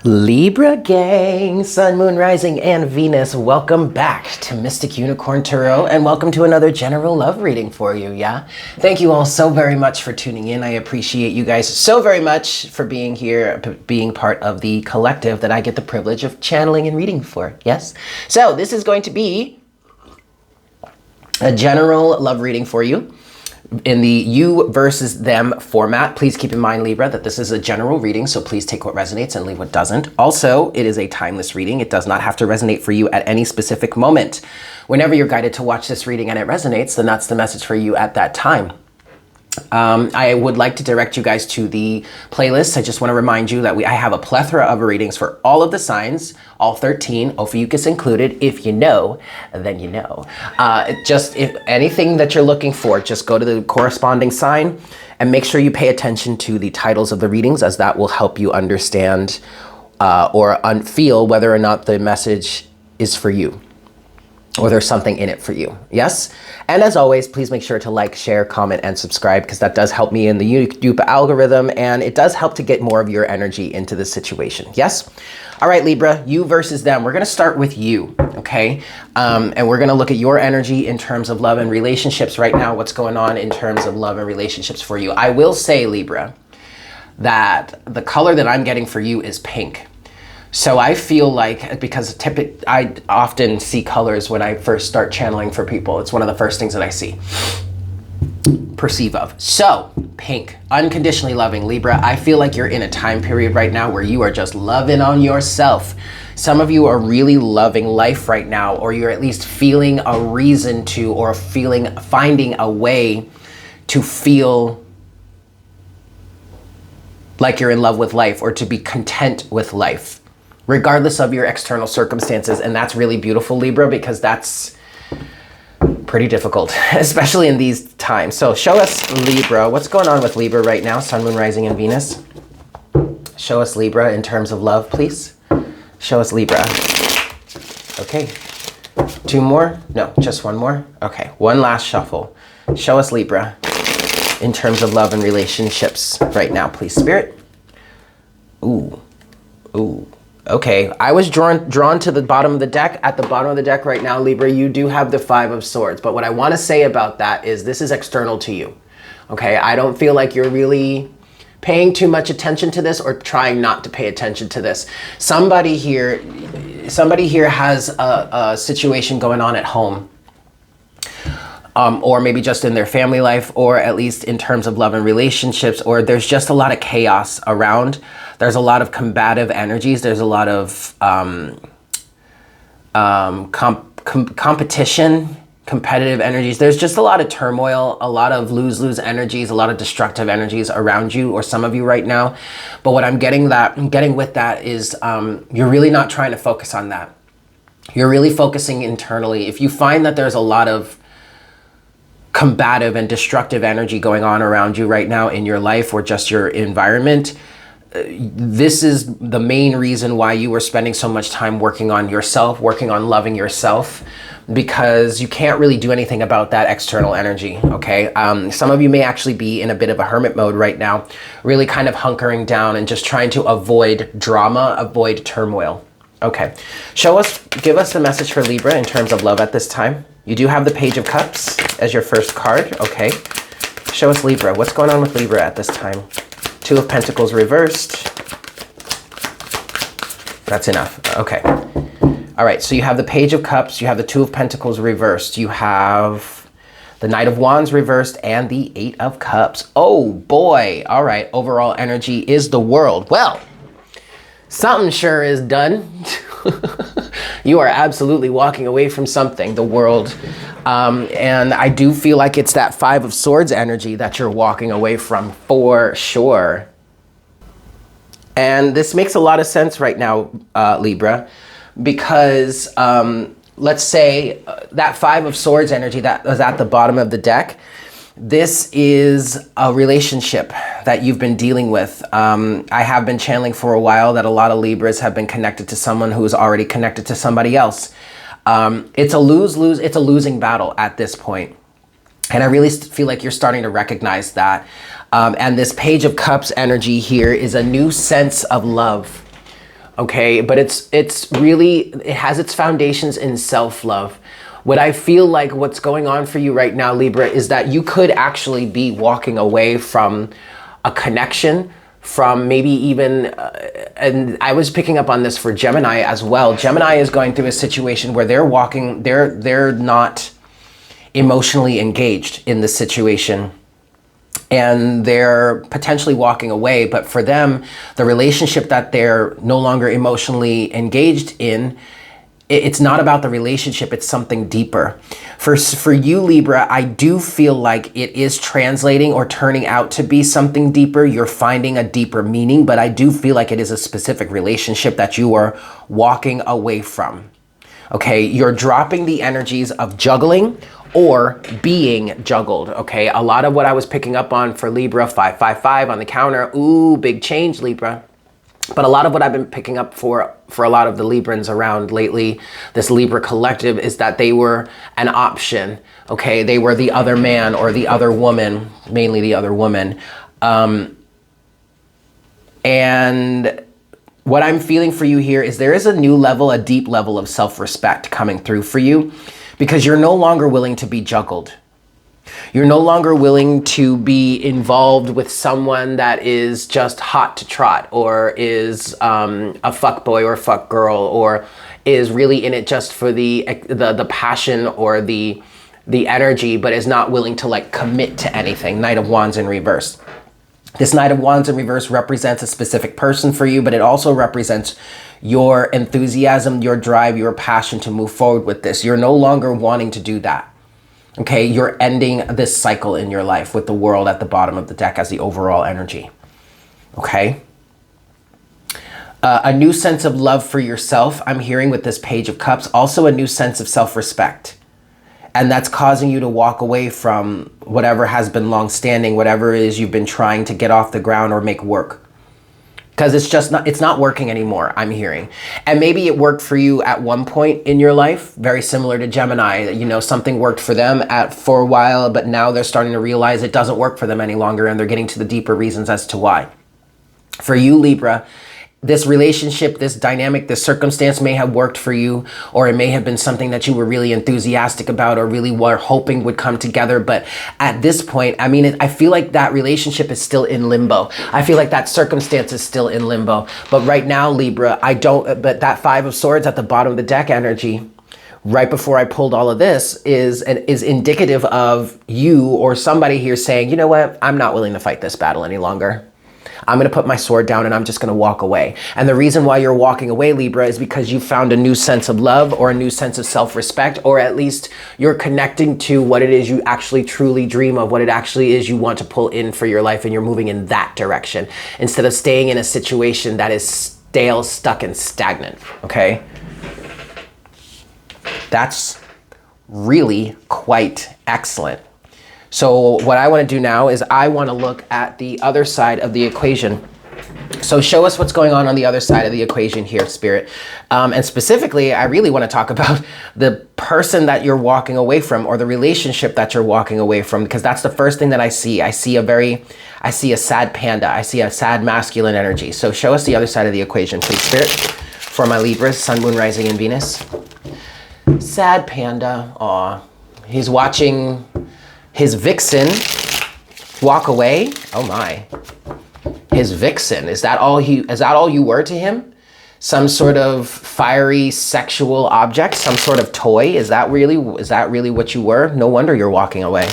Libra gang, Sun, Moon, Rising, and Venus, welcome back to Mystic Unicorn Tarot, and welcome to another general love reading for you, yeah? Thank you all so very much for tuning in. I appreciate you guys so very much for being here, being part of the collective that I get the privilege of channeling and reading for, yes? So this is going to be a general love reading for you in the you versus them format. Please keep in mind, Libra, that this is a general reading, so please take what resonates and leave what doesn't. Also, it is a timeless reading. It does not have to resonate for you at any specific moment. Whenever you're guided to watch this reading and it resonates, then that's the message for you at that time. I would like to direct you guys to the playlist. I just want to remind you that I have a plethora of readings for all of the signs, all 13, Ophiuchus included. If you know, then you know. Just if anything that you're looking for, just go to the corresponding sign and make sure you pay attention to the titles of the readings, as that will help you understand or feel whether or not the message is for you, or there's something in it for you, yes? And as always, please make sure to like, share, comment, and subscribe, because that does help me in the YouTube algorithm, and it does help to get more of your energy into the situation, yes? All right, Libra, you versus them. We're gonna start with you, okay? And we're gonna look at your energy in terms of love and relationships right now, what's going on in terms of love and relationships for you. I will say, Libra, that the color that I'm getting for you is pink. So I feel like, because I often see colors when I first start channeling for people. It's one of the first things that I see, perceive of. So, pink, unconditionally loving. Libra, I feel like you're in a time period right now where you are just loving on yourself. Some of you are really loving life right now, or you're at least feeling a reason to, or finding a way to feel like you're in love with life, or to be content with life, regardless of your external circumstances. And that's really beautiful, Libra, because that's pretty difficult, especially in these times. So show us, Libra, what's going on with Libra right now, Sun, Moon, Rising, and Venus. Show us, Libra, in terms of love, please. Show us, Libra. Okay, 2 more? No, just 1 more? Okay, one last shuffle. Show us, Libra, in terms of love and relationships right now, please, Spirit. Ooh, ooh. Okay, I was drawn to the bottom of the deck. At the bottom of the deck right now, Libra, you do have the 5 of Swords. But what I want to say about that is this is external to you. Okay, I don't feel like you're really paying too much attention to this, or trying not to pay attention to this. Somebody here has a situation going on at home. Or maybe just in their family life, or at least in terms of love and relationships, or there's just a lot of chaos around. There's a lot of combative energies. There's a lot of competition, competitive energies. There's just a lot of turmoil, a lot of lose-lose energies, a lot of destructive energies around you, or some of you right now. But what I'm getting with that is you're really not trying to focus on that. You're really focusing internally. If you find that there's a lot of combative and destructive energy going on around you right now in your life, or just your environment, this is the main reason why you were spending so much time working on yourself, working on loving yourself, because you can't really do anything about that external energy, okay? Some of you may actually be in a bit of a hermit mode right now, really kind of hunkering down and just trying to avoid drama, avoid turmoil. Okay, give us the message for Libra in terms of love at this time. You do have the Page of Cups as your first card, okay. Show us, Libra, what's going on with Libra at this time? 2 of Pentacles reversed. That's enough, okay. All right, so you have the Page of Cups, you have the 2 of Pentacles reversed, you have the Knight of Wands reversed, and the 8 of Cups. Oh boy, all right, overall energy is the World. Well, something sure is done. You are absolutely walking away from something, the World. And I do feel like it's that 5 of Swords energy that you're walking away from, for sure. And this makes a lot of sense right now, Libra, because let's say that 5 of Swords energy that was at the bottom of the deck, this is a relationship that you've been dealing with. I have been channeling for a while that a lot of Libras have been connected to someone who is already connected to somebody else. It's a lose-lose, it's a losing battle at this point. And I really feel like you're starting to recognize that. And this Page of Cups energy here is a new sense of love. okay? But it's really, it has its foundations in self-love. What I feel like what's going on for you right now, Libra, is that you could actually be walking away from a connection, from maybe even, and I was picking up on this for Gemini as well. Gemini is going through a situation where they're not emotionally engaged in the situation, and they're potentially walking away. But for them, the relationship that they're no longer emotionally engaged in, it's not about the relationship, it's something deeper. For you, Libra, I do feel like it is translating or turning out to be something deeper. You're finding a deeper meaning, but I do feel like it is a specific relationship that you are walking away from. Okay, you're dropping the energies of juggling or being juggled, okay? A lot of what I was picking up on for Libra, 555 on the counter, ooh, big change, Libra. But a lot of what I've been picking up for a lot of the Librans around lately, this Libra collective, is that they were an option, okay? They were the other man or the other woman, mainly the other woman. And what I'm feeling for you here is there is a new level, a deep level of self-respect coming through for you, because you're no longer willing to be juggled. You're no longer willing to be involved with someone that is just hot to trot, or is a fuck boy or fuck girl, or is really in it just for the passion or the energy, but is not willing to like commit to anything. Knight of Wands in reverse. This Knight of Wands in reverse represents a specific person for you, but it also represents your enthusiasm, your drive, your passion to move forward with this. You're no longer wanting to do that. Okay, you're ending this cycle in your life with the World at the bottom of the deck as the overall energy. Okay. A new sense of love for yourself, I'm hearing with this Page of Cups. Also a new sense of self-respect. And that's causing you to walk away from whatever has been long-standing, whatever it is you've been trying to get off the ground or make work. Because it's not working anymore, I'm hearing. And maybe it worked for you at one point in your life, very similar to Gemini. You know, something worked for them for a while, but now they're starting to realize it doesn't work for them any longer, and they're getting to the deeper reasons as to why. For you, Libra, this relationship, this dynamic, this circumstance may have worked for you, or it may have been something that you were really enthusiastic about or really were hoping would come together. But at this point, I mean, I feel like that relationship is still in limbo. I feel like that circumstance is still in limbo. But right now, Libra, but that Five of Swords at the bottom of the deck energy, right before I pulled all of this, is indicative of you or somebody here saying, you know what, I'm not willing to fight this battle any longer. I'm going to put my sword down and I'm just going to walk away. And the reason why you're walking away, Libra, is because you found a new sense of love or a new sense of self-respect, or at least you're connecting to what it is you actually truly dream of, what it actually is you want to pull in for your life, and you're moving in that direction instead of staying in a situation that is stale, stuck, and stagnant, okay? That's really quite excellent. So what I want to do now is I want to look at the other side of the equation. So show us what's going on the other side of the equation here, Spirit. And specifically, I really want to talk about the person that you're walking away from, or the relationship that you're walking away from, because that's the first thing that I see. I see a sad panda. I see a sad masculine energy. So show us the other side of the equation, please, Spirit, for my Libras, Sun, Moon, Rising, and Venus. Sad panda. Aw, he's watching his vixen walk away. Oh my. His vixen. Is that all you were to him? Some sort of fiery sexual object, some sort of toy? Is that really what you were? No wonder you're walking away.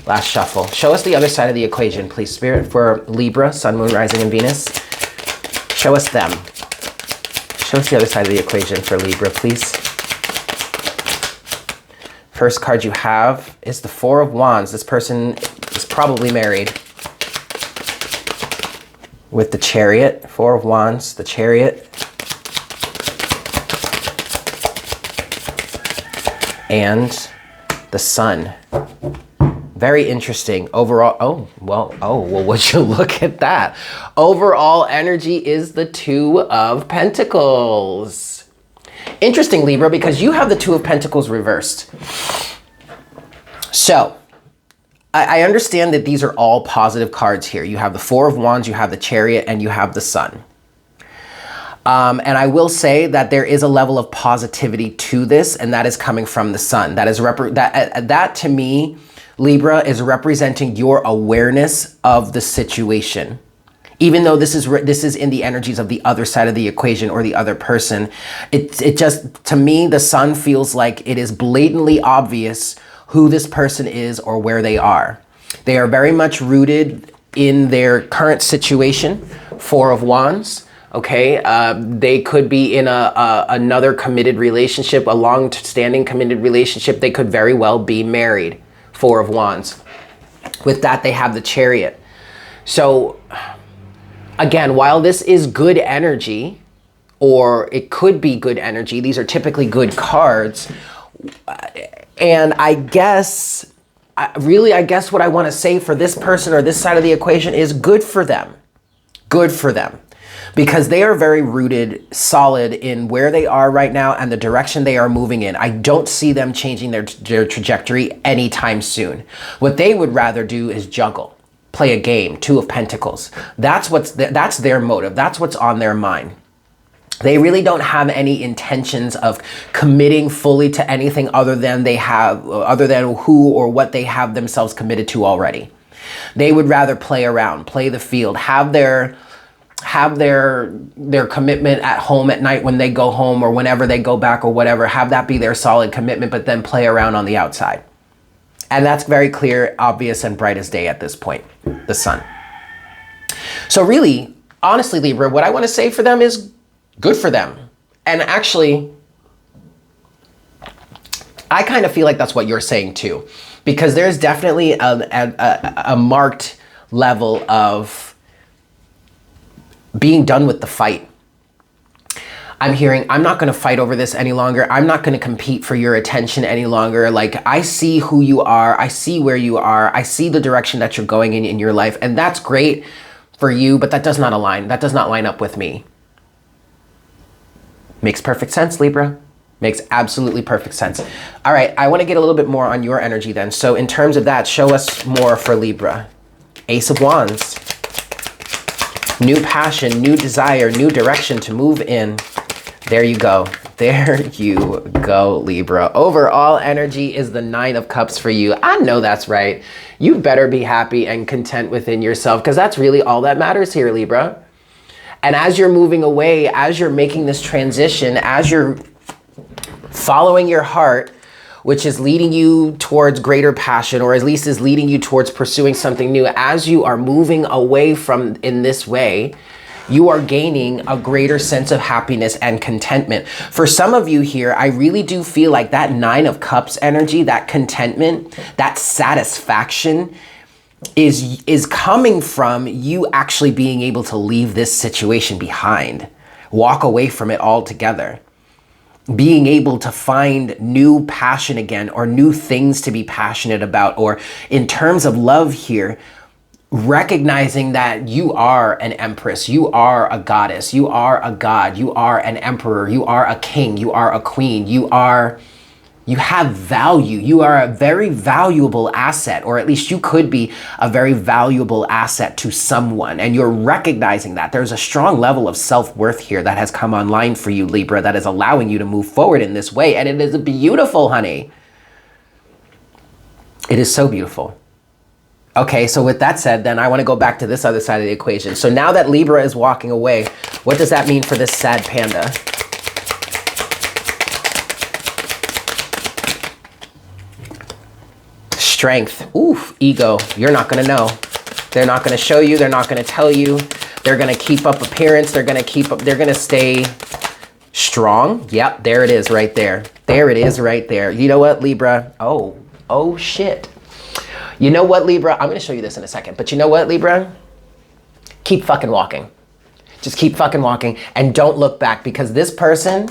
Last shuffle. Show us the other side of the equation, please, Spirit, for Libra, Sun, Moon, Rising, and Venus. Show us them. Show us the other side of the equation for Libra, please. First card you have is the Four of Wands. This person is probably married. With the Chariot, Four of Wands, the Chariot. And the Sun. Very interesting. Overall, well, would you look at that? Overall energy is the Two of Pentacles. Interesting, Libra, because you have the Two of Pentacles reversed. So, I understand that these are all positive cards here. You have the Four of Wands, you have the Chariot, and you have the Sun. And I will say that there is a level of positivity to this, and that is coming from the sun. That is that to me, Libra, is representing your awareness of the situation. Even though this is in the energies of the other side of the equation or the other person, it just, to me, the sun feels like it is blatantly obvious who this person is or where they are. They are very much rooted in their current situation, Four of Wands. Okay, they could be in another committed relationship, a long-standing committed relationship. They could very well be married, Four of Wands. With that, they have the Chariot. So again, while this is good energy, or it could be good energy, these are typically good cards. And I guess what I want to say for this person or this side of the equation is good for them. Good for them. Because they are very rooted, solid in where they are right now and the direction they are moving in. I don't see them changing their trajectory anytime soon. What they would rather do is juggle, play a game, Two of Pentacles. That's their motive. That's what's on their mind. They really don't have any intentions of committing fully to anything other than who or what they have themselves committed to already. They would rather play around, play the field, have their commitment at home at night when they go home or whenever they go back or whatever, have that be their solid commitment, but then play around on the outside. And that's very clear, obvious, and bright as day at this point, the sun. So really, honestly, Libra, what I want to say for them is good for them. And actually, I kind of feel like that's what you're saying too, because there's definitely a marked level of being done with the fight. I'm hearing, I'm not going to fight over this any longer. I'm not going to compete for your attention any longer. Like, I see who you are. I see where you are. I see the direction that you're going in your life. And that's great for you, but that does not align. That does not line up with me. Makes perfect sense, Libra. Makes absolutely perfect sense. All right, I want to get a little bit more on your energy then. So in terms of that, show us more for Libra. Ace of Wands. New passion, new desire, new direction to move in. There you go. There you go, Libra. Overall energy is the Nine of Cups for you. I know that's right. You better be happy and content within yourself, because that's really all that matters here, Libra. And as you're moving away, as you're making this transition, as you're following your heart, which is leading you towards greater passion, or at least is leading you towards pursuing something new, as you are moving away from in this way, you are gaining a greater sense of happiness and contentment. For some of you here, I really do feel like that Nine of Cups energy, that contentment, that satisfaction is coming from you actually being able to leave this situation behind, walk away from it altogether. Being able to find new passion again, or new things to be passionate about, or in terms of love here, recognizing that you are an empress, you are a goddess, you are a god, you are an emperor, you are a king, you are a queen, you have value, you are a very valuable asset, or at least you could be a very valuable asset to someone, and you're recognizing that. There's a strong level of self-worth here that has come online for you, Libra, that is allowing you to move forward in this way, and it is beautiful, honey. It is so beautiful. Okay, so with that said, then I want to go back to this other side of the equation. So now that Libra is walking away, what does that mean for this sad panda? Strength. Oof, ego. You're not going to know. They're not going to show you. They're not going to tell you. They're going to keep up appearance. They're going to stay strong. Yep, there it is right there. There it is right there. You know what, Libra? Oh shit. You know what, Libra? I'm going to show you this in a second. But you know what, Libra? Keep fucking walking. Just keep fucking walking and don't look back, because this person,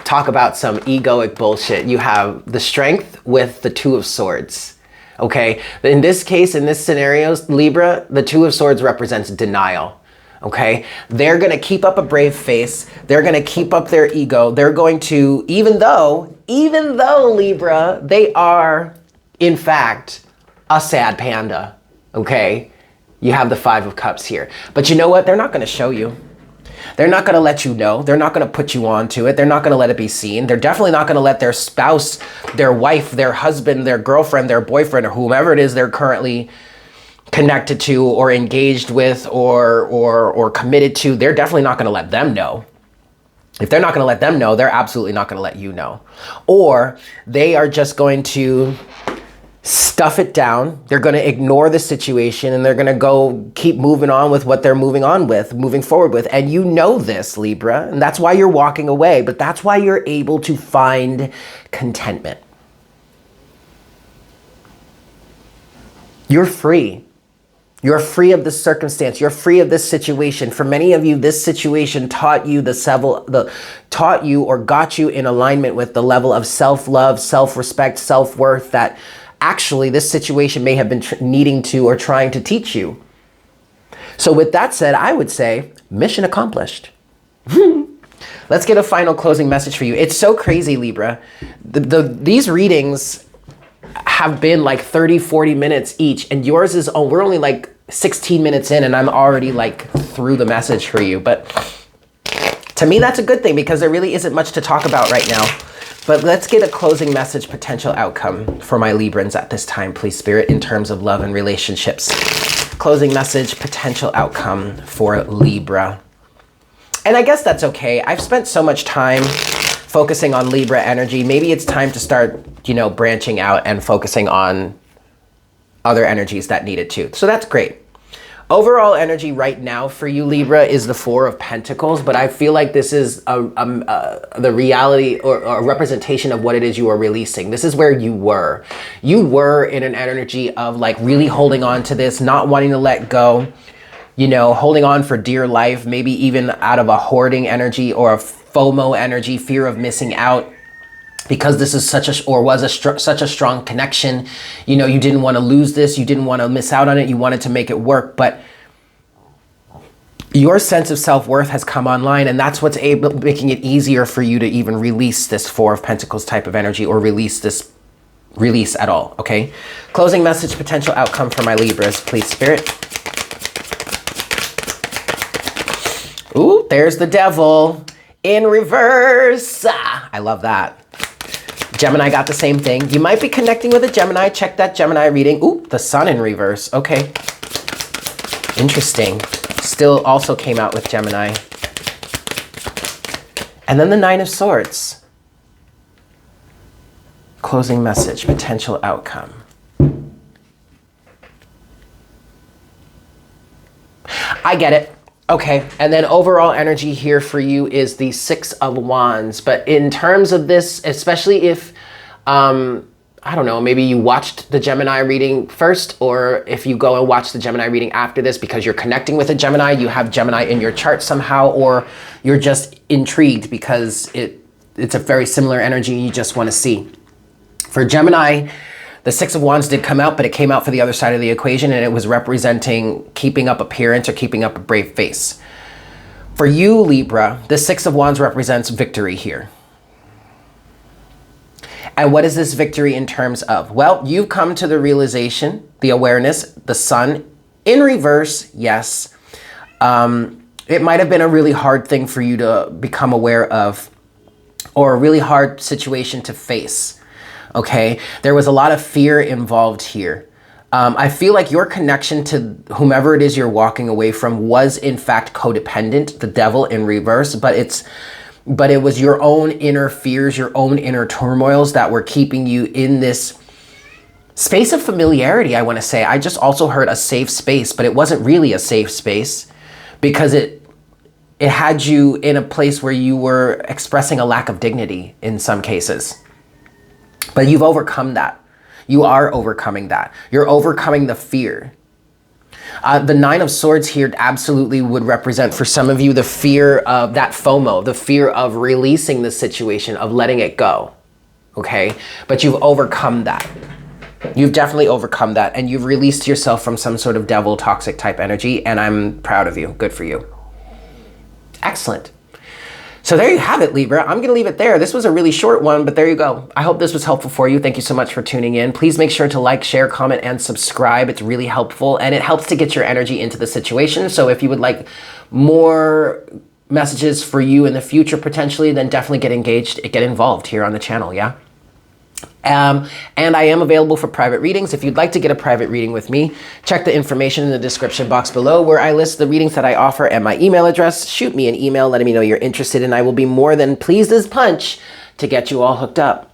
talk about some egoic bullshit. You have the Strength with the Two of Swords. Okay, in this case, in this scenario, Libra, the Two of Swords represents denial. Okay, they're going to keep up a brave face. They're going to keep up their ego. They're going to, even though Libra, they are in fact a sad panda. Okay, You have the Five of Cups here. But you know what? They're not going to show you. They're not going to let you know. They're not going to put you onto it. They're not going to let it be seen. They're definitely not going to let their spouse, their wife, their husband, their girlfriend, their boyfriend, or whomever it is they're currently connected to or engaged with or committed to. They're definitely not going to let them know. If they're not going to let them know, they're absolutely not going to let you know. Or they are just going to stuff it down. They're going to ignore the situation and they're going to go keep moving on with what they're moving forward with. And you know this, Libra, and that's why you're walking away, but that's why you're able to find contentment. You're free. You're free of this circumstance. You're free of this situation. For many of you, this situation taught you or got you in alignment with the level of self-love, self-respect, self-worth that actually this situation may have been needing to or trying to teach you. So with that said, I would say mission accomplished. Let's get a final closing message for you. It's so crazy, Libra. These readings have been like 30, 40 minutes each, and yours is, we're only like 16 minutes in and I'm already like through the message for you. But to me, that's a good thing because there really isn't much to talk about right now. But let's get a closing message, potential outcome for my Librans at this time, please, Spirit, in terms of love and relationships. Closing message, potential outcome for Libra. And I guess that's okay. I've spent so much time focusing on Libra energy. Maybe it's time to start, branching out and focusing on other energies that need it too. So that's great. Overall energy right now for you, Libra, is the Four of Pentacles, but I feel like this is the reality or a representation of what it is you are releasing. This is where you were. You were in an energy of like really holding on to this, not wanting to let go, holding on for dear life, maybe even out of a hoarding energy or a FOMO energy, fear of missing out. Because this is such a strong connection, you didn't want to lose this, you didn't want to miss out on it, you wanted to make it work, but your sense of self-worth has come online, and that's what's making it easier for you to even release this Four of Pentacles type of energy or release at all, okay? Closing message, potential outcome for my Libras, please, Spirit. Ooh, there's the Devil in reverse. I love that. Gemini got the same thing. You might be connecting with a Gemini. Check that Gemini reading. Ooh, the Sun in reverse. Okay. Interesting. Still also came out with Gemini. And then the Nine of Swords. Closing message, potential outcome. I get it. Okay, and then overall energy here for you is the Six of Wands. But in terms of this, especially if, I don't know, maybe you watched the Gemini reading first, or if you go and watch the Gemini reading after this because you're connecting with a Gemini, you have Gemini in your chart somehow, or you're just intrigued because it's a very similar energy you just want to see. For Gemini, the Six of Wands did come out, but it came out for the other side of the equation, and it was representing keeping up appearance or keeping up a brave face. For you, Libra, the Six of Wands represents victory here. And what is this victory in terms of? Well, you've come to the realization, the awareness, the Sun in reverse, yes. It might have been a really hard thing for you to become aware of, or a really hard situation to face. Okay, there was a lot of fear involved here. I feel like your connection to whomever it is you're walking away from was in fact codependent, the Devil in reverse, but it was your own inner fears, your own inner turmoils that were keeping you in this space of familiarity, I want to say. I just also heard a safe space, but it wasn't really a safe space because it had you in a place where you were expressing a lack of dignity in some cases. But you've overcome that. You are overcoming that. You're overcoming the fear. The Nine of Swords here absolutely would represent for some of you the fear of that FOMO, the fear of releasing the situation, of letting it go. Okay? But you've overcome that. You've definitely overcome that, and you've released yourself from some sort of devil toxic type energy, and I'm proud of you. Good for you. Excellent. So there you have it, Libra. I'm going to leave it there. This was a really short one, but there you go. I hope this was helpful for you. Thank you so much for tuning in. Please make sure to like, share, comment, and subscribe. It's really helpful, and it helps to get your energy into the situation. So if you would like more messages for you in the future, potentially, then definitely get engaged, get involved here on the channel, yeah? And I am available for private readings. If you'd like to get a private reading with me, check the information in the description box below where I list the readings that I offer and my email address. Shoot me an email letting me know you're interested, and I will be more than pleased as punch to get you all hooked up.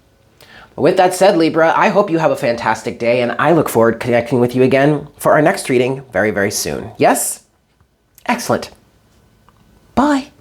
But with that said, Libra, I hope you have a fantastic day, and I look forward to connecting with you again for our next reading very, very soon. Yes? Excellent. Bye.